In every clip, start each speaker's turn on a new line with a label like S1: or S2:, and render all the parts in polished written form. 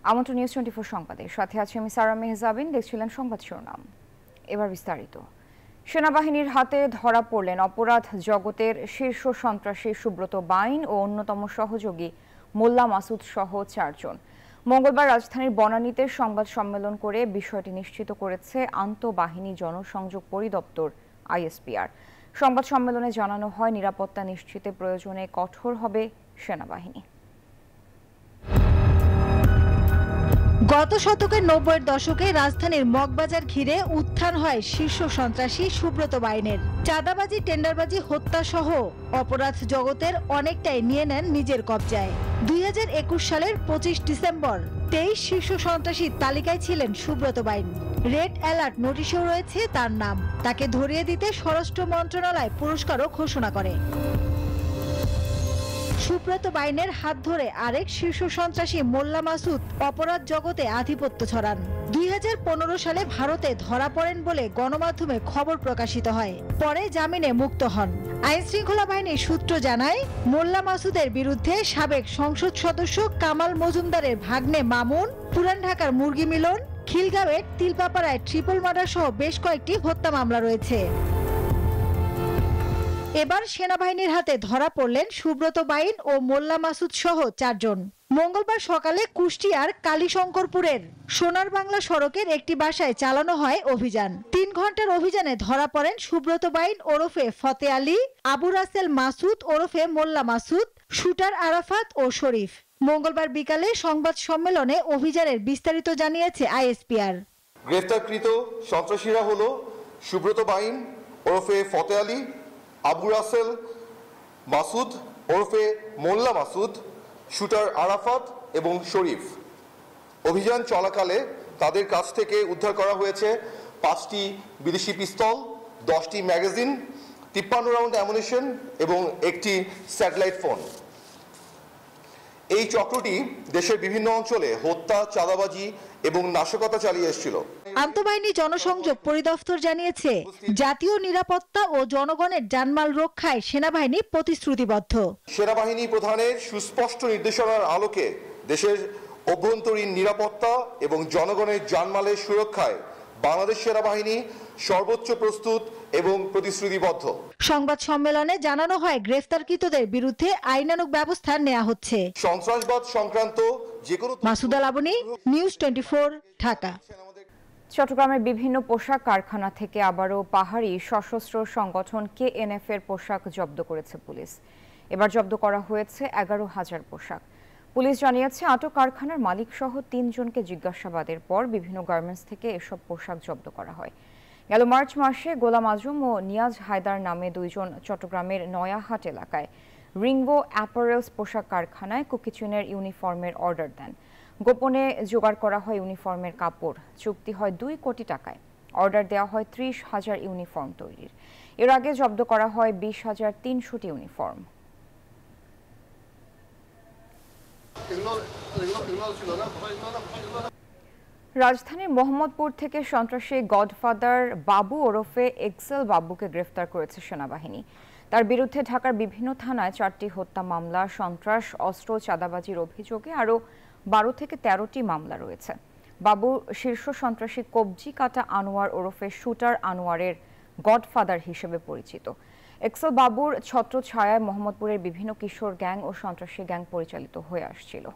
S1: আমন্ত্রণ নিউজ 24 সংবাদে সাথে আছি আমি সারা মেহজাবিন। দেখছিলেন সংবাদ শিরোনাম, এবার বিস্তারিত। সেনাবাহিনীর হাতে ধরা পড়লেন অপরাধ জগতের শীর্ষ সন্ত্রাসী সুব্রত বাইন ও অন্যতম সহযোগী মোল্লা মাসুদ সহ 4 জন। মঙ্গলবার রাজধানীর বনানীতে সংবাদ সম্মেলন করে বিষয়টি নিশ্চিত করেছে আন্তঃবাহিনী জনসংযোগ পরিদপ্তর আইএসপিআর। সংবাদ সম্মেলনে জানানো হয়, নিরাপত্তা নিশ্চিতে প্রয়োজনে কঠোর হবে সেনাবাহিনী।
S2: গত শতকের 90-এর দশকে রাজধানীর মগবাজার ঘিরে উত্থান হয় শীর্ষ সন্ত্রাসী সুব্রত বাইনের। চাঁদাবাজি, টেন্ডারবাজি, হত্যা সহ অপরাধ জগতের অনেকটাই নিয়ে নেন নিজের কবজায়। 2021 সালের 25 ডিসেম্বর 23 শীর্ষ সন্ত্রাসীর তালিকায় ছিলেন সুব্রত বাইন। রেড অ্যালার্ট নোটিশেও রয়েছে তার নাম। তাকে ধরিয়ে দিতে স্বরাষ্ট্র মন্ত্রণালয় পুরস্কারও ঘোষণা করে। সুব্রত বাইনের হাত ধরে আরেক শীর্ষ সন্ত্রাসী মোল্লা মাসুদ অপরাধ জগতে আধিপত্য ছড়ান। 2015 সালে ভারতে ধরা পড়েন বলে গণমাধ্যমে খবর প্রকাশিত হয়। পরে জামিনে মুক্ত হন। আইন শৃঙ্খলা বাহিনীর সূত্র জানায়, মোল্লা মাসুদের বিরুদ্ধে সাবেক সংসদ সদস্য কামাল মজুমদারের ভাগ্নে মামুন, পুরান ঢাকার মুরগি মিলন, খিলগাঁওয়ের তিলপাপাড়ায় ট্রিপল মার্ডার সহ বেশ কয়েকটি হত্যা মামলা রয়েছে। এবার সেনাবাহিনীর হাতে ধরা পড়লেন সুব্রত বাইন ও মোল্লা মাসুদ সহ 4 জন। মঙ্গলবার সকালে কুষ্টিয়ার কালীশঙ্করপুরের সোনার বাংলা সড়কের একটি বাসায় চালানো হয় অভিযান। 3 ঘন্টার অভিযানে ধরা পড়েন সুব্রত বাইন ওরফে ফতে আলী, আবু রাসেল মাসুদ ওরফে মোল্লা মাসুদ, শুটার আরাফাত ও শরীফ। মঙ্গলবার বিকালে সংবাদ সম্মেলনে অভিযানের বিস্তারিত জানিয়েছে আইএসপিআর।
S3: গ্রেফতারকৃত সন্ত্রাসীরা হলো সুব্রত বাইন ওরফে ফতে আলী, আবু রাসেল মাসুদ ওরফে মোল্লা মাসুদ, শুটার আরাফাত এবং শরীফ। অভিযান চলাকালে তাদের কাছ থেকে উদ্ধার করা হয়েছে 5টি বিদেশি পিস্তল, 10টি ম্যাগাজিন, 53 রাউন্ড অ্যামুনিশন এবং একটি স্যাটেলাইট ফোন। এই চক্রটি দেশের বিভিন্ন অঞ্চলে হত্যা, চাঁদাবাজি এবং নাশকতা চালিয়ে এসেছিল।
S2: আন্তঃবাহিনী জনসংযোগ পরিদপ্তর জানিয়েছে, জাতীয় নিরাপত্তা ও জনগণের জানমাল রক্ষায় সেনাবাহিনী প্রতিশ্রুতিবদ্ধ।
S3: সেনাবাহিনী প্রধানের সুস্পষ্ট নির্দেশনার আলোকে দেশের অভ্যন্তরীণ নিরাপত্তা এবং জনগণের জানমালের সুরক্ষায় বাংলাদেশ সেনাবাহিনী সর্বোচ্চ প্রস্তুত এবং প্রতিশ্রুতিবদ্ধ।
S2: সংবাদ সম্মেলনে জানানো হয়, গ্রেফতারকৃতদের বিরুদ্ধে আইনানুগ ব্যবস্থা নেওয়া হচ্ছে।
S3: সন্ত্রাসবাদ সংক্রান্ত যেকোনো
S2: মাসুদা লাবনী, নিউজ 24, ঢাকা।
S1: চট্টগ্রামের বিভিন্ন পোশাক কারখানা থেকে আবারও পাহাড়ি সশস্ত্র সংগঠন কেএনএফ এর পোশাক জব্দ করেছে পুলিশ। এবার জব্দ করা হয়েছে 11,000 পোশাক। পুলিশ জানিয়েছে, আটক কারখানার মালিক সহ 3 জনকে জিজ্ঞাসাবাদের পর বিভিন্ন গার্মেন্টস থেকে এসব পোশাক জব্দ করা হয়। গেল মার্চ মাসে গোলাম আজম ও নিয়াজ হায়দার নামে 2 জন চট্টগ্রামের নয়াহাট এলাকায় রিঙ্গো অ্যাপারেলস পোশাক কারখানায় কুকিচুনের ইউনিফর্মের অর্ডার দেন। গোপনে জোগাড় করা হয় ইউনিফর্মের কাপড়। চুক্তি হয় 2 কোটি টাকায়। অর্ডার দেওয়া হয় 30,000 ইউনিফর্ম তৈরির। এর আগে জব্দ করা হয় 20,300টি ইউনিফর্ম। রাজধানীর মোহাম্মদপুর থেকে সন্ত্রাসী গডফাদার বাবু ওরফে এক্সেল বাবুকে গ্রেফতার করেছে সেনাবাহিনী। তার বিরুদ্ধে ঢাকার বিভিন্ন থানায় 4টি হত্যা মামলা, সন্ত্রাস, অস্ত্র, চাঁদাবাজির অভিযোগে আরও 12 থেকে 13টি মামলা রয়েছে। বাবু শীর্ষ সন্ত্রাসী কবজি কাটা আনোয়ার ওরফে শুটার আনোয়ারের গডফাদার হিসেবে পরিচিত। এক্সেল বাবুর ছত্রছায়ায় মোহাম্মদপুরের বিভিন্ন কিশোর গ্যাং ও সন্ত্রাসী গ্যাং পরিচালিত হয়ে আসছিল।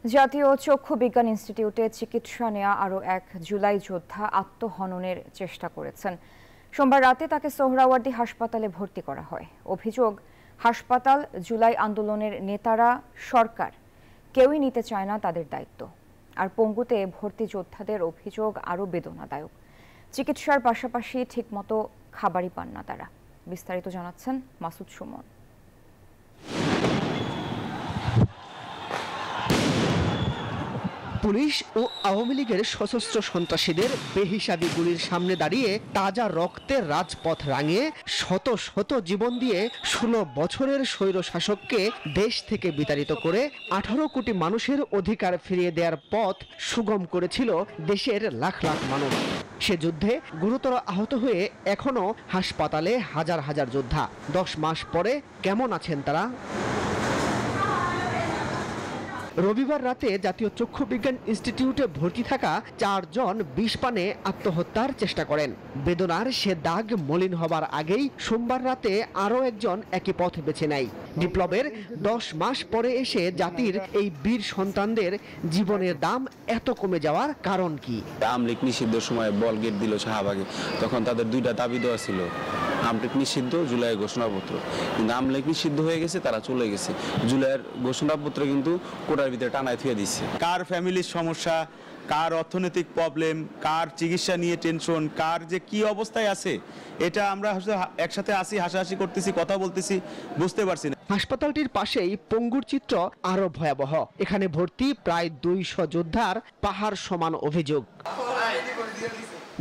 S1: জাতীয় চক্ষু বিজ্ঞান ইনস্টিটিউটে চিকিৎসা নেওয়া আরও এক জুলাই যোদ্ধা আত্মহননের চেষ্টা করেছেন। সোমবার রাতে তাকে সোহরাওয়ার্দী হাসপাতালে ভর্তি করা হয়। অভিযোগ, হাসপাতাল, জুলাই আন্দোলনের নেতারা, সরকার কেউই নিতে চায় না তাদের দায়িত্ব। আর পঙ্গুতে ভর্তি যোদ্ধাদের অভিযোগ আরও বেদনাদায়ক। চিকিৎসার পাশাপাশি ঠিকমতো খাবারই পান না তারা। বিস্তারিত জানাচ্ছেন মাসুদ সুমন।
S4: পুলিশ ও আওয়ামী লীগের সশস্ত্র সন্ত্রাসীদের বেহিসাবি গুলির সামনে দাঁড়িয়ে তাজা রক্তের রাজপথ রাঙিয়ে শত শত জীবন দিয়ে 16 বছরের স্বৈর শাসককে দেশ থেকে বিতাড়িত করে 18 কোটি মানুষের অধিকার ফিরিয়ে দেওয়ার পথ সুগম করেছিল দেশের লাখ লাখ মানুষ। সে যুদ্ধে গুরুতর আহত হয়ে এখনো হাসপাতালে হাজার হাজার যোদ্ধা। 10 মাস পরে কেমন আছেন তারা? রবিবার রাতে জাতীয় চক্ষু বিজ্ঞান ইনস্টিটিউটে ভর্তি থাকা 4 জন বিষ পানে আত্মহত্যার চেষ্টা করেন। বেদনার সে দাগ মলিন হবার আগেই সোমবার রাতে আরও একজন একই পথ বেছে নেয়। বিপ্লবের 10 মাস পরে এসে জাতির এই বীর সন্তানদের জীবনের দাম এত কমে যাওয়ার কারণ কি?
S5: আওয়ামী লীগ নিষিদ্ধের সময় বল গেট দিল শাহবাগে, তখন তাদের 2টা দাবি দেওয়া ছিল, আওয়ামী লীগ নিষিদ্ধ, জুলাই ঘোষণাপত্র। কিন্তু আওয়ামী লীগ নিষিদ্ধ হয়ে গেছে, তারা চলে গেছে। জুলাইয়ের ঘোষণাপত্র কিন্তু কোটার ভিতরে টানায় থুয়ে দিচ্ছে।
S6: কার ফ্যামিলির সমস্যা, কার অর্থনৈতিক প্রবলেম, কার চিকিৎসা নিয়ে টেনশন, কার যে কি অবস্থায় আছে, এটা আমরা একসাথে আসি, হাসাহাসি করতেছি, কথা বলতেছি, বুঝতে পারছি না।
S4: হাসপাতালটির পাশেই পঙ্গুর চিত্র আরো ভয়াবহ। এখানে ভর্তি প্রায় 200 যোদ্ধার পাহাড় সমান অভিযোগ।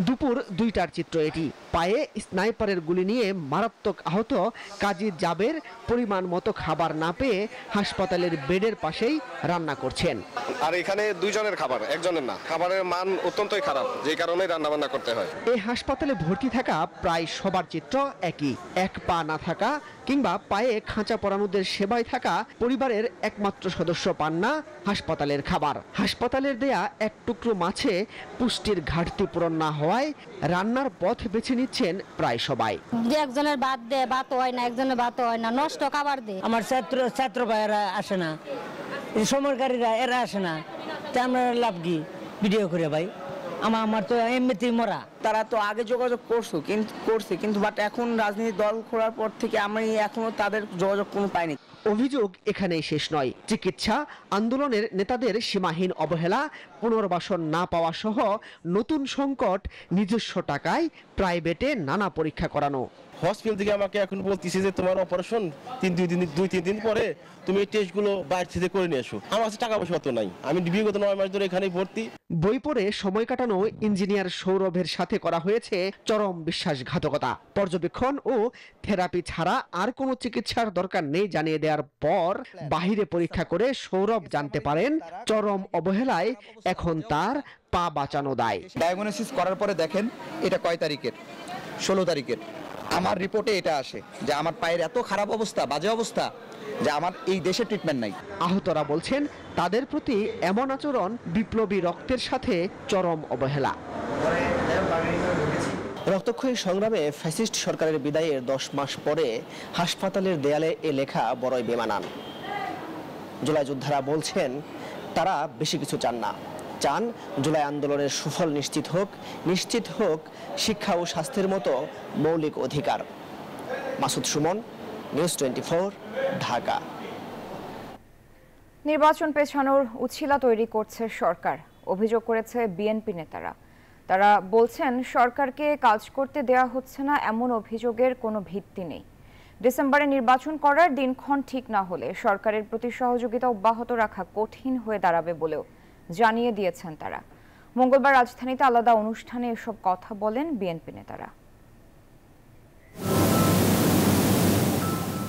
S4: দুপুর 2টার চিত্র এটি। পায়ে স্নাইপারের গুলি নিয়ে মারাত্মক আহত কাজী জাবের পরিমাণ মতো খাবার না পেয়ে হাসপাতালের বেডের পাশেই রান্না করছেন।
S7: আর এখানে 2 জনের খাবার, একজনের না। খাবারের মান অত্যন্তই খারাপ, যে কারণে রান্না বান্না করতে হয়।
S4: এই হাসপাতালে ভর্তি থাকা প্রায় সবার চিত্র একই। এক পা না থাকা কিংবা পায়ে খাঁচা পরানোদের সেবায় থাকা পরিবারের একমাত্র সদস্য পান না হাসপাতালের খাবার। হাসপাতালের দেয়া এক টুকরো মাছে পুষ্টির ঘাটতি পূরণ না হওয়ায় রান্নার পথ বেছে নিচ্ছেন প্রায় সবাই।
S8: একজনের ভাত দেয়, ভাত হয় না, একজনের ভাত হয় না, নষ্ট খাবার দেয়।
S9: আমার ছাত্র ভাইয়েরা আসে না, সমরকারীরা এরা আসে না, তা আমরা লাভ কি ভিডিও করে ভাই? আমার তো এমনিতেই মরা।
S10: তারা তো আগে যোগাযোগ করছে কিন্তু বাট এখন রাজনীতি দল খোলার পর থেকে আমি এখনো তাদের যোগাযোগ কোনো পাইনি।
S4: অভিযোগ এখানেই শেষ নয়। চিকিৎসা আন্দোলনের নেতাদের সীমাহীন অবহেলা, পুনর্বাসন না পাওয়া সহ নতুন সংকট, নিজস্ব টাকায় প্রাইভেটে নানা পরীক্ষা করানো।
S11: হসপিটাল থেকে আমাকে এখন বলতেছে যে তোমার অপারেশন 2-3 দিন পরে তুমি এই টেস্টগুলো বাইরে থেকে করে নিয়ে এসো। আমার কাছে টাকা পয়সা তো নাই, আমি বিগত 9 মাস ধরে এখানেই ভর্তি।
S4: বই পড়ে সময় কাটানো ইঞ্জিনিয়ার সৌরভের সাথে করা হয়েছে চরম বিশ্বাসঘাতকতা। পর্যবেক্ষণ ও থেরাপি ছাড়া আর কোনো চিকিৎসার দরকার নেই জানিয়ে দেওয়ার পর বাহিরে পরীক্ষা করে সৌরভ জানতে পারেন চরম অবহেলায় এখন তার পা বাঁচানো দায়।
S12: ডায়াগনোসিস করার পরে দেখেন এটা কয় তারিখের, 16 তারিখের। আমার রিপোর্টে এটা আসে যে আমার পায়ের এত খারাপ অবস্থা, বাজে অবস্থা, যে আমার এই দেশে ট্রিটমেন্ট নাই।
S4: আহতরা বলছেন তাদের প্রতি এমন আচরণ বিপ্লবী রক্তের সাথে চরম অবহেলা। রক্তক্ষয়ী সংগ্রামে ফ্যাসিস্ট সরকারের বিদায়ের 10 মাস পরে হাসপাতালের দেয়ালে এ লেখা বড়ই বেমানান। জুলাই যোদ্ধারা বলছেন তারা বেশি কিছু চান না, চান জুলাই আন্দোলনের সুফল নিশ্চিত হোক শিক্ষা ও স্বাস্থ্যের মতো মৌলিক অধিকার। মাসুদ সুমন, নিউজ 24, ঢাকা।
S1: নির্বাচন পেছানোর উছিলা তৈরি করছে সরকার, অভিযোগ করেছে বিএনপি নেতারা। তারা বলছেন সরকারকে কাজ করতে দেয়া হচ্ছে না, এমন অভিযোগের কোনো ভিত্তি নেই। ডিসেম্বরে নির্বাচন করার দিনক্ষণ ঠিক না হলে সরকারের প্রতি সহযোগিতা অব্যাহত রাখা কঠিন হয়ে দাঁড়াবে বলেও জানিয়ে দিয়েছেন তারা। মঙ্গলবার রাজধানীতে আলাদা অনুষ্ঠানে এসব কথা বলেন বিএনপি নেতারা।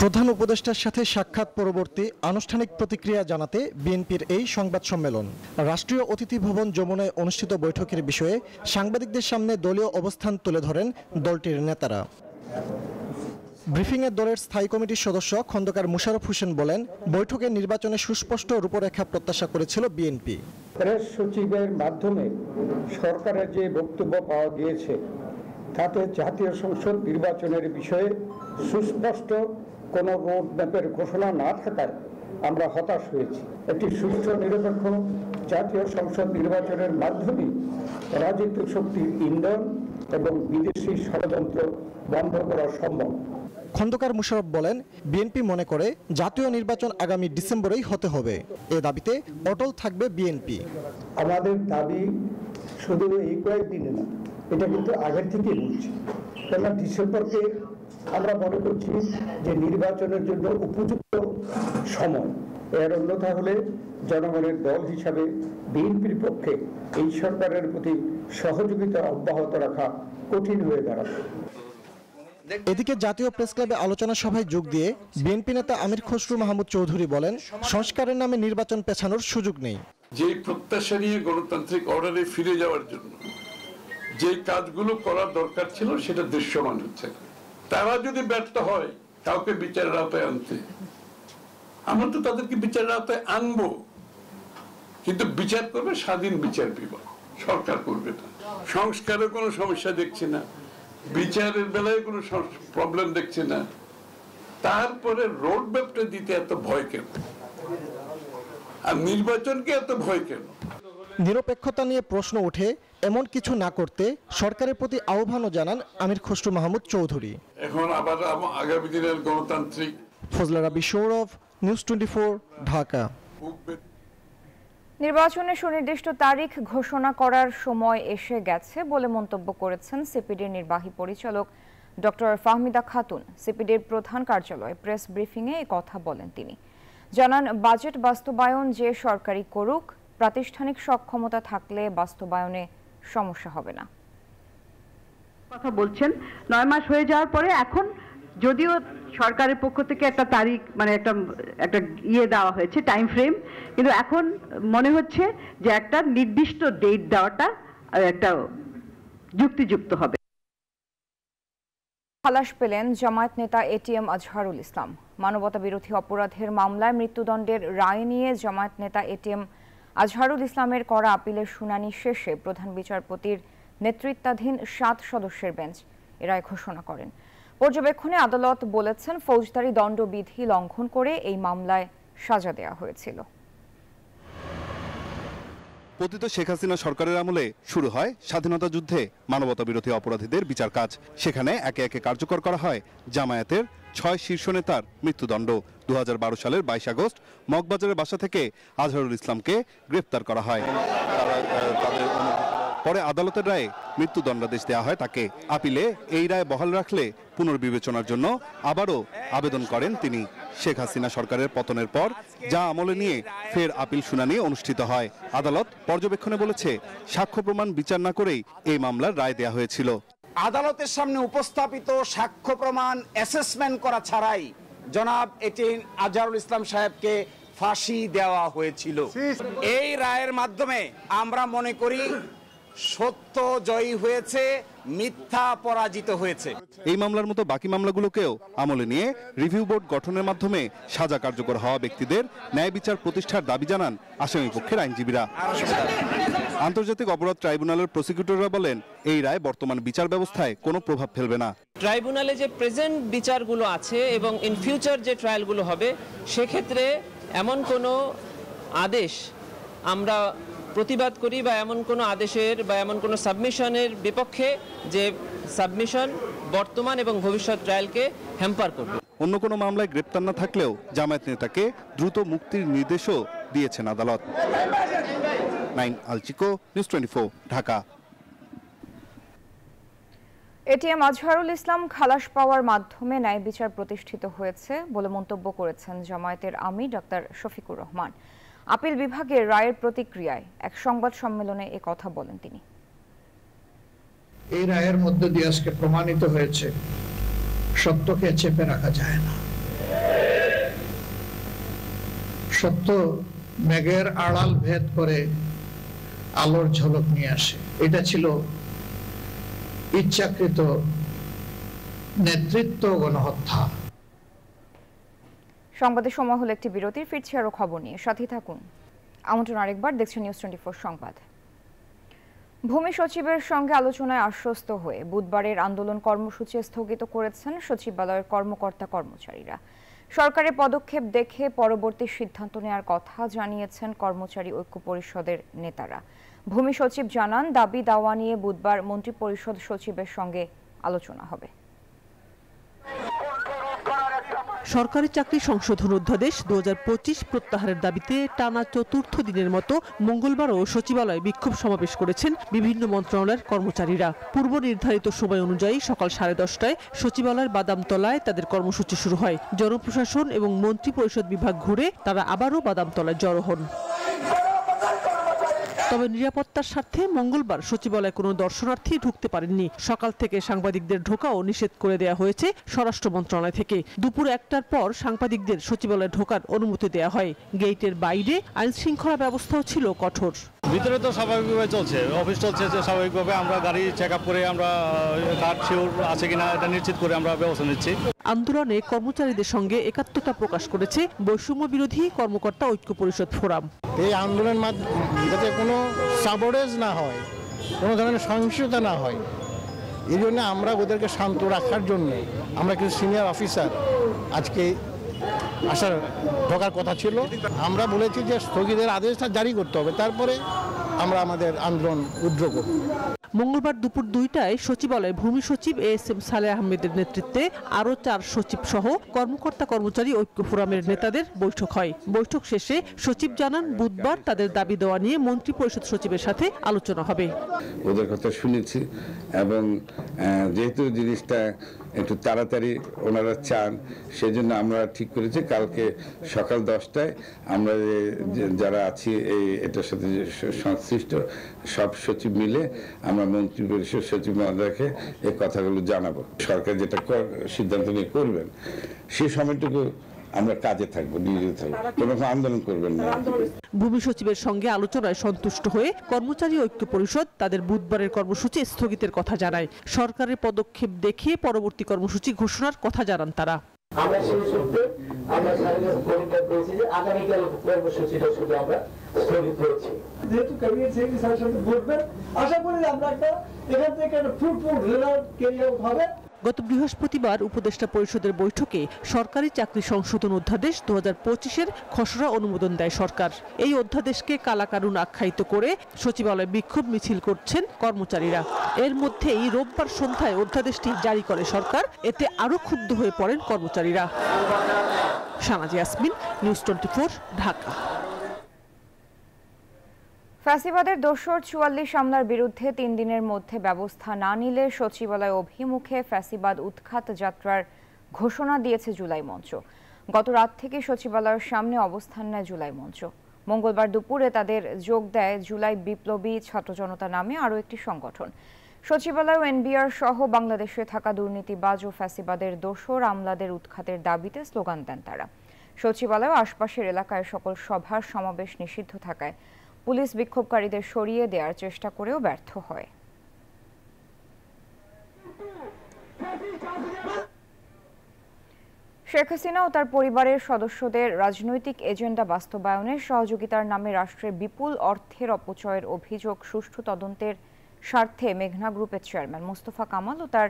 S13: প্রধান উপদেষ্টার সাথে সাক্ষাৎ পরবর্তী আনুষ্ঠানিক প্রতিক্রিয়া জানাতে বিএনপির এই সংবাদ সম্মেলন। রাষ্ট্রীয় অতিথি ভবন যমুনায় অনুষ্ঠিত বৈঠকের বিষয়ে সাংবাদিকদের সামনে দলীয় অবস্থান তুলে ধরেন দলটির নেতারা। ব্রিফিংয়ে দলের স্থায়ী কমিটির সদস্য খন্দকার মুশারফ হোসেন বলেন, বৈঠকে নির্বাচনে সুস্পষ্ট রূপরেখা প্রত্যাশা করেছিল বিএনপি।
S14: প্রেস সচিবের মাধ্যমে সরকারের যে বক্তব্য পাওয়া গিয়েছে তাতে জাতীয় সংসদ নির্বাচনের বিষয়ে সুস্পষ্ট কোনো রোড ম্যাপের ঘোষণা না থাকায় আমরা হতাশ হয়েছি। একটি সুষ্ঠু নিরপেক্ষ জাতীয় সংসদ নির্বাচনের মাধ্যমে রাজনৈতিক শক্তির ইন্ধন এবং বিদেশি ষড়যন্ত্র বন্ধ করা সম্ভব।
S13: খন্দকার মুশারফ বলেন, বিএনপি মনে করে জাতীয় নির্বাচন আগামী ডিসেম্বরেই হতে হবে। এ দাবিতে অটল থাকবে বিএনপি।
S14: আমাদের দাবি শুধু এই কয়েকদিনে না, এটা কিন্তু আগের থেকেই বলছি। কেননা ডিসেম্বরকে আমরা মনে করছি যে নির্বাচনের জন্য উপযুক্ত সময়। এর অন্যথা হলে জনগণের দল হিসাবে বিএনপির পক্ষে এই সরকারের প্রতি সহযোগিতা অব্যাহত রাখা কঠিন হয়ে দাঁড়াবে।
S13: এদিকে জাতীয় প্রেস ক্লাবে আলোচনা সভায় যোগ দিয়ে বিএনপি নেতা আমির খসরু মাহমুদ চৌধুরী বলেন, সংস্কারের নামে নির্বাচন পেছানোর সুযোগ নেই।
S15: যে প্রত্যাশা নিয়ে গণতান্ত্রিক অর্ডারে ফিরে যাওয়ার জন্য যে কাজগুলো করার দরকার ছিল সেটা দৃশ্যমান হচ্ছে। তারা যদি ব্যর্থ হয় কাউকে বিচারের আওতায় আনতে, আমরা তো তাদেরকে বিচারের আওতায় আনবো, কিন্তু বিচার করবে স্বাধীন বিচার বিভাগ, সরকার করবে না। সংস্কারের কোনো সমস্যা দেখছি না, বিচারের বেলায় কোনো প্রবলেম দেখছি না, তারপরে রোড ম্যাপটা দিতে এত ভয় কেন, আর নির্বাচনকে এত ভয় কেন?
S13: নিরপেক্ষতা নিয়ে প্রশ্ন ওঠে এমন কিছু না করতে সরকারের প্রতি আহ্বানও জানান আমির খসরু মাহমুদ চৌধুরী।
S15: এখন আবার আগামী দিনের গণতান্ত্রিক।
S13: ফজলা রাব্বি সৌরভ, নিউজ 24, ঢাকা।
S1: নির্বাচনের সুনির্দিষ্ট তারিখ ঘোষণা করার সময় এসে গেছে বলে মন্তব্য করেছেন সিপিডির নির্বাহী পরিচালক ডক্টর ফাহমিদা খাতুন। সিপিডির প্রধান কার্যালয়ে প্রেস ব্রিফিংয়ে এই কথা বলেন তিনি। জানান, বাজেট বাস্তবায়ন যে সরকারি করুক, প্রাতিষ্ঠানিক সক্ষমতা থাকলে বাস্তবায়নে সমস্যা হবে না।
S16: কথা বলছেন 9 মাস হয়ে যাওয়ার পরে এখন যদিও সরকারের পক্ষ থেকে একটা তারিখ মানে একটা দেওয়া হয়েছে, টাইম ফ্রেম, কিন্তু এখন মনে হচ্ছে যে একটা নির্দিষ্ট ডেট দেওয়াটা একটা যুক্তিযুক্ত হবে।
S1: খালাস পেলেন জামায়াত নেতা এটিএম আজহারুল ইসলাম। মানবতা বিরোধী অপরাধের মামলায় মৃত্যুদণ্ডের রায় নিয়ে জামায়াত নেতা এটিএম আজহারুল ইসলামের করা আপিলের শুনানি শেষে প্রধান বিচারপতির নেতৃত্বাধীন 7 সদস্যের বেঞ্চ এ রায় ঘোষণা করেন। পর্যবেক্ষণে আদালত বলেছেন, ফৌজদারি দণ্ডবিধি লঙ্ঘন করে এই মামলায় সাজা দেওয়া হয়েছিল।
S17: পতিত শেখ হাসিনা সরকারের আমলে শুরু হয় স্বাধীনতা যুদ্ধে মানবতা বিরোধী অপরাধীদের বিচার কাজ। সেখানে একে একে কার্যকর করা হয় জামায়াতের 6 শীর্ষ নেতার মৃত্যুদণ্ড। 2012 সালের 22 আগস্ট মগবাজারের বাসা থেকে আজহারুল ইসলামকে গ্রেফতার করা হয়। পরে আদালতের রায়ে মৃত্যুদণ্ডাদেশ দেওয়া হয় তাকে। আপিলে এই রায় বহাল রাখলে পুনর্বিবেচনার জন্য আবারও আবেদন করেন তিনি। শেখ হাসিনা সরকারের পতনের পর যা আমলে নিয়ে ফের আপিল শুনানি অনুষ্ঠিত হয়। আদালত পর্যবেক্ষণে বলেছে, সাক্ষ্য প্রমাণ বিচার না করেই এই মামলার রায় দেওয়া হয়েছিল।
S18: আদালতের সামনে উপস্থাপিত সাক্ষ্য প্রমাণ অ্যাসেসমেন্ট করা ছাড়াই জনাব এটিএম আজহারুল ইসলাম সাহেবকে ফাঁসি দেওয়া হয়েছিল। এই রায়ের মাধ্যমে আমরা মনে করি সত্য জয়ী হয়েছে, মিথ্যা পরাজিত হয়েছে।
S17: এই মামলার মতো বাকি মামলাগুলোকেও আমলে নিয়ে রিভিউ বোর্ড গঠনের মাধ্যমে সাজা কার্যকর হওয়া ব্যক্তিদের ন্যায় বিচার প্রতিষ্ঠার দাবি জানান আসামি পক্ষের আইনজীবীরা। আন্তর্জাতিক অপরাধ ট্রাইব্যুনালের প্রসিকিউটররা বলেন, এই রায় বর্তমান বিচার ব্যবস্থায় কোনো প্রভাব ফেলবে না।
S19: ট্রাইব্যুনালে যে প্রেজেন্ট বিচারগুলো আছে এবং ইন ফিউচার যে ট্রায়ালগুলো হবে, সেক্ষেত্রে এমন কোনো আদেশ আমরা প্রতিবাদ করি বা এমন কোনো আদেশের বা এমন কোনো সাবমিশনের বিপক্ষে যে সাবমিশন বর্তমান এবং ভবিষ্যৎ ট্রায়ালকে হ্যাম্পার করবে।
S17: অন্য কোনো মামলায় গ্রেপ্তার না থাকলেও জামায়াত নেতাকে দ্রুত মুক্তির নির্দেশও দিয়েছেন আদালত। নাইম আলচিকো, নিউজ 24, ঢাকা।
S1: এটিএম আজহারুল ইসলাম খালাস পাওয়ার মাধ্যমে ন্যায় বিচার প্রতিষ্ঠিত হয়েছে বলে মন্তব্য করেছেন জামায়াতের আমির ডক্টর শফিকুর রহমান। আপিল বিভাগের রায়ের প্রতিক্রিয়ায় এক সংবাদ সম্মেলনে এ কথা বলেন তিনি।
S20: এই রায়ের মধ্যে দিয়ে আজকে প্রমাণিত হয়েছে সত্যকে চেপে রাখা যায় না। সত্য মেঘের আড়াল ভেদ করে আলোর ঝলক নিয়ে আসে। এটা ছিল ইচ্ছাকৃত নেতৃত্ব গণহত্যা।
S1: সংবাদের সময় হলো একটি বিরতির, ফিরছি আরো খবর নিয়ে, সাথে থাকুন। আমন্ত্রণ আরেকবার, দেখছেন নিউজ 24 সংবাদ। ভূমি সচিবের সঙ্গে আলোচনায় আশ্বস্ত হয়ে বুধবারের আন্দোলন কর্মসূচি স্থগিত করেছেন সচিবালয়ের কর্মকর্তা কর্মচারীরা। সরকারের পদক্ষেপ দেখে পরবর্তী সিদ্ধান্ত নেওয়ার কথা জানিয়েছেন কর্মচারী ঐক্য পরিষদের নেতারা। ভূমি সচিব জানান, দাবি দাওয়া নিয়ে বুধবার মন্ত্রিপরিষদ সচিবের সঙ্গে আলোচনা হবে।
S21: সরকারি চাকরি সংশোধন অধ্যাদেশ 2025 প্রত্যাহারের দাবিতে টানা চতুর্থ দিনের মতো মঙ্গলবারও সচিবালয়ে বিক্ষোভ সমাবেশ করেছেন বিভিন্ন মন্ত্রণালয়ের কর্মচারীরা। পূর্ব নির্ধারিত সময় অনুযায়ী সকাল 10:30টায় সচিবালয়ের বাদামতলায় তাদের কর্মসূচি শুরু হয়। জনপ্রশাসন এবং মন্ত্রী পরিষদ বিভাগ ঘুরে তারা আবারও বাদামতলায় জড়ো হন। তবে নিরাপত্তার স্বার্থে মঙ্গলবার সচিবালয়ে কোনো দর্শনার্থী ঢুকতে পারেননি। সকাল থেকে সাংবাদিকদের ঢোকাও নিষেধ করে দেওয়া হয়েছে স্বরাষ্ট্র মন্ত্রণালয় থেকে। দুপুর 1টার পর সাংবাদিকদের সচিবালয়ে ঢোকার অনুমতি দেওয়া হয়। গেটের বাইরে আইন শৃঙ্খলা ব্যবস্থাও ছিল কঠোর।
S22: ভিতরে তো স্বাভাবিকভাবে চলছে, অফিস চলছে স্বাভাবিকভাবে। আমরা গাড়ি চেক আপ করে আমরা কার্ড শিওর আছে কিনা এটা নিশ্চিত করে আমরা ব্যবস্থা নিচ্ছি।
S21: আন্দোলনে কর্মচারীদের সঙ্গে একাত্মতা প্রকাশ করেছে বৈষম্য বিরোধী কর্মকর্তা ঐক্য পরিষদ ফোরাম।
S23: এই আন্দোলনের মাধ্যমে যাতে কোনো সাবরেজ না হয়, কোনো ধরনের সহিংসতা না হয়, এই জন্য আমরা ওদেরকে শান্ত রাখার জন্য আমরা কিছু সিনিয়র অফিসার আজকে ঢোকার কথা ছিল। আমরা বলেছি যে স্থগিতের আদেশটা জারি করতে হবে, তারপরে আমরা আমাদের আন্দোলন উদ্র করব।
S21: মঙ্গলবার দুপুর 2টায় সচিবালয়ে ভূমি সচিব ASM সালেহ আহমেদের নেতৃত্বে আরও 4 সচিব সহ কর্মকর্তা কর্মচারী ঐক্য ফোরামের নেতাদের বৈঠক হয়। বৈঠক শেষে সচিব জানান বুধবার তাদের দাবি দেওয়া নিয়ে মন্ত্রী পরিষদ সচিবের সাথে আলোচনা হবে।
S24: ওদের কথা শুনেছি এবং যেহেতু জিনিসটা একটু তাড়াতাড়ি ওনারা চান, সেজন্য আমরা ঠিক করেছি কালকে সকাল 10টায় আমরা যারা আছি এটার সাথে সংশ্লিষ্ট সব সচিব মিলে আমরা মন্ত্রী পরিষদ সচিব মহোদয়কে এই কথাগুলো জানাবো। সরকার যেটা সিদ্ধান্ত নিয়ে করবেন সেই সময়টুকু আমরা কাজে থাকবো, নিয়োজিত থাকবো, কোনো আন্দোলন করবেন না।
S21: ভূমি সচিবের সঙ্গে আলোচনায় সন্তুষ্ট হয়ে কর্মচারী ঐক্য পরিষদ তাদের বুধবারের কর্মসূচি স্থগিতের কথা জানায়। সরকারের পদক্ষেপ দেখে পরবর্তী কর্মসূচি ঘোষণার কথা জানান তারা।
S25: আমরা সেই সূত্রে আমরা পরিত্যাগ করেছি যে আগামীকাল কর্মসূচিটা শুধু আমরা স্থগিত করেছি। যেহেতু ক্যাবিনেট সেক্রেটারি স্যারের সাথে বলবেন, আশা করি আমরা এখান থেকে একটা ফ্রুটফুল রেজাল্ট ক্যারি আউট হবে।
S21: গত বৃহস্পতিবার উপদেষ্টা পরিষদের বৈঠকে সরকারি চাকরি সংশোধন অধ্যাদেশ 2025-এর খসড়া অনুমোদন দেয় সরকার। এই অধ্যাদেশকে কালাকানুন আখ্যায়িত করে সচিবালয়ে বিক্ষোভ মিছিল করছেন কর্মচারীরা। এর মধ্যেই রোববার সন্ধ্যায় অধ্যাদেশটি জারি করে সরকার। এতে আরও ক্ষুব্ধ হয়ে পড়েন কর্মচারীরা। শানাজি ইয়াসমিন, নিউজ 24, ঢাকা।
S1: ফ্যাসিবাদের দোসর 44 আমলার বিরুদ্ধে 3 দিনের মধ্যে ব্যবস্থা না নিলে সচিবালয় অভিমুখে ফ্যাসিবাদ উৎখাত যাত্রার ঘোষণা দিয়েছে জুলাই মঞ্চ। গত রাত থেকে সচিবালয়ের সামনে অবস্থান নেয় জুলাই মঞ্চ। মঙ্গলবার দুপুরে তাদের যোগ দেয় জুলাই বিপ্লবী ছাত্র জনতা নামে আরও একটি সংগঠন। সচিবালয় ও এনবিআর সহ বাংলাদেশে থাকা দুর্নীতিবাজ ও ফ্যাসিবাদের দোসর আমলাদের উৎখাতের দাবিতে স্লোগান দেন তারা। সচিবালয় আশপাশের এলাকায় সকল সভা সমাবেশ নিষিদ্ধ থাকায় পুলিশ বিক্ষোভকারীদের সরিয়ে দেওয়ার চেষ্টা করেও ব্যর্থ হয়। শেখ হাসিনা ও তার পরিবারের সদস্যদের রাজনৈতিক এজেন্ডা বাস্তবায়নের সহযোগিতার নামে রাষ্ট্রের বিপুল অর্থের অপচয়ের অভিযোগ সুষ্ঠু তদন্তের স্বার্থে মেঘনা গ্রুপের চেয়ারম্যান মোস্তফা কামাল ও তার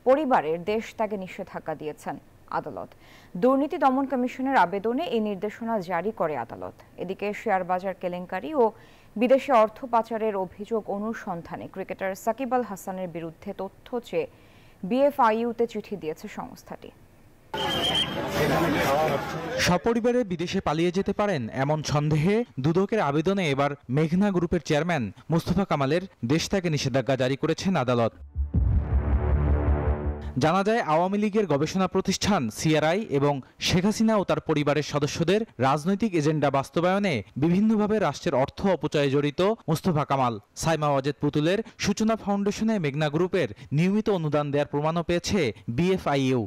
S1: পরিবারের দেশ ত্যাগে নিষেধাজ্ঞা দিয়েছেন আদালত। দুর্নীতি দমন কমিশনের আবেদনে এই নির্দেশনা জারি করে আদালত। এদিকে শেয়ার বাজার কেলেঙ্কারি ও বিদেশে অর্থ পাচারের অভিযোগ অনুসন্ধানে ক্রিকেটার সাকিব আল হাসানের বিরুদ্ধে তথ্য চেয়ে বিএফআইইউতে চিঠি দিয়েছে সংস্থাটি।
S26: সপরিবারে বিদেশে পালিয়ে যেতে পারেন এমন সন্দেহে দুদকের আবেদনে এবার মেঘনা গ্রুপের চেয়ারম্যান মোস্তফা কামালের দেশ ত্যাগে নিষেধাজ্ঞা জারি করেছেন আদালত। জানা যায় আওয়ামী লীগের গবেষণা প্রতিষ্ঠান সিআরআই এবং শেখ হাসিনা ও তার পরিবারের সদস্যদের রাজনৈতিক এজেন্ডা বাস্তবায়নে বিভিন্নভাবে রাষ্ট্রের অর্থ অপচয়ে জড়িত মোস্তফা কামাল। সাইমা ওয়াজেদ পুতুলের সূচনা ফাউন্ডেশনে মেঘনা গ্রুপের নিয়মিত অনুদান দেওয়ার প্রমাণও পেয়েছে বিএফআইইউ।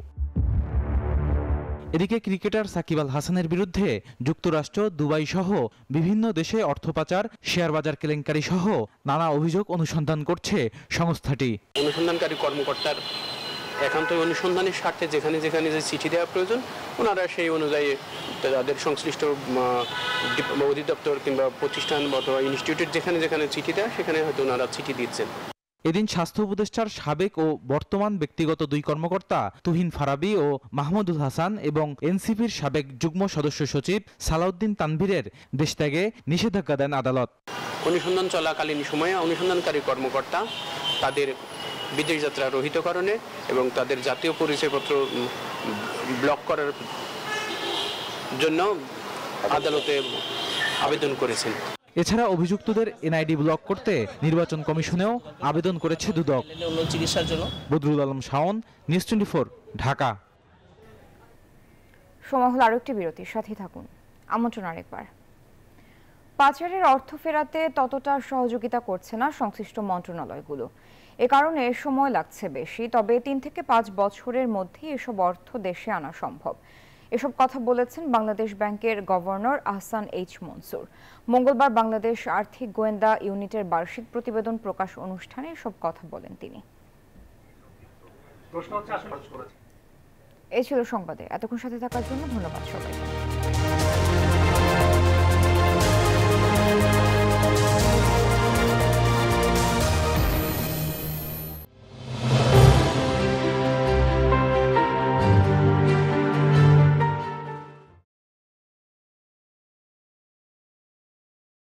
S26: এদিকে ক্রিকেটার সাকিব আল হাসানের বিরুদ্ধে যুক্তরাষ্ট্র, দুবাই সহ বিভিন্ন দেশে অর্থ পাচার, শেয়ার বাজার কেলেঙ্কারি সহ নানা অভিযোগ অনুসন্ধান করছে সংস্থাটি।
S27: অনুসন্ধানকারী কর্মকর্তার একান্তই অনুসন্ধানের স্বার্থে যেখানে যেখানে যে চিঠি দেওয়া প্রয়োজন ওনারা সেই অনুযায়ী তাদের সংশ্লিষ্ট অধিদপ্তর কিংবা প্রতিষ্ঠান অথবা ইনস্টিটিউট যেখানে যেখানে চিঠি দেয় সেখানে হয়তো ওনারা চিঠি দিচ্ছেন।
S26: এদিন স্বাস্থ্য উপদেষ্টার সাবেক ও বর্তমান ব্যক্তিগত 2 কর্মকর্তা তুহিন ফারাবি ও মাহমুদুল হাসান এবং এনসিপির সাবেক যুগ্ম সদস্য সচিব সালাউদ্দিন তানভীরের দেশত্যাগে নিষেধাজ্ঞা দেন আদালত।
S27: অনুসন্ধান চলাকালীন সময়ে অনুসন্ধানকারী কর্মকর্তা তাদের বিদেশ যাত্রা রহিতকরণে এবং তাদের জাতীয় পরিচয়পত্র ব্লক করার জন্য আদালতে আবেদন করেছেন।
S26: এছাড়া অভিযুক্তদের এনআইডি ব্লক করতে নির্বাচন কমিশনেও আবেদন করেছে দুদক।
S2: চিকিৎসার জন্য
S26: বদরুল আলম শাওন, নিউজ 24, ঢাকা।
S1: সময় হলো আরো একটি বিরতির সাথে থাকুন। আমন্ত্রণ আরেকবার। পাচারের অর্থ ফেরাতে ততটা সহযোগিতা করছে না সংশ্লিষ্ট মন্ত্রণালয়গুলো। এ কারণে সময় লাগছে বেশি, তবে 3 থেকে 5 বছরের মধ্যে এসব অর্থ দেশে আনা সম্ভব। এসব কথা বলেছেন বাংলাদেশ ব্যাংকের গভর্নর আহসান এইচ মনসুর। মঙ্গলবার বাংলাদেশ আর্থিক গোয়েন্দা ইউনিটের বার্ষিক প্রতিবেদন প্রকাশ অনুষ্ঠানে এসব কথা বলেন তিনি। এই ছিল সংবাদে। এতক্ষণ সাথে থাকার জন্য ধন্যবাদ সবাইকে।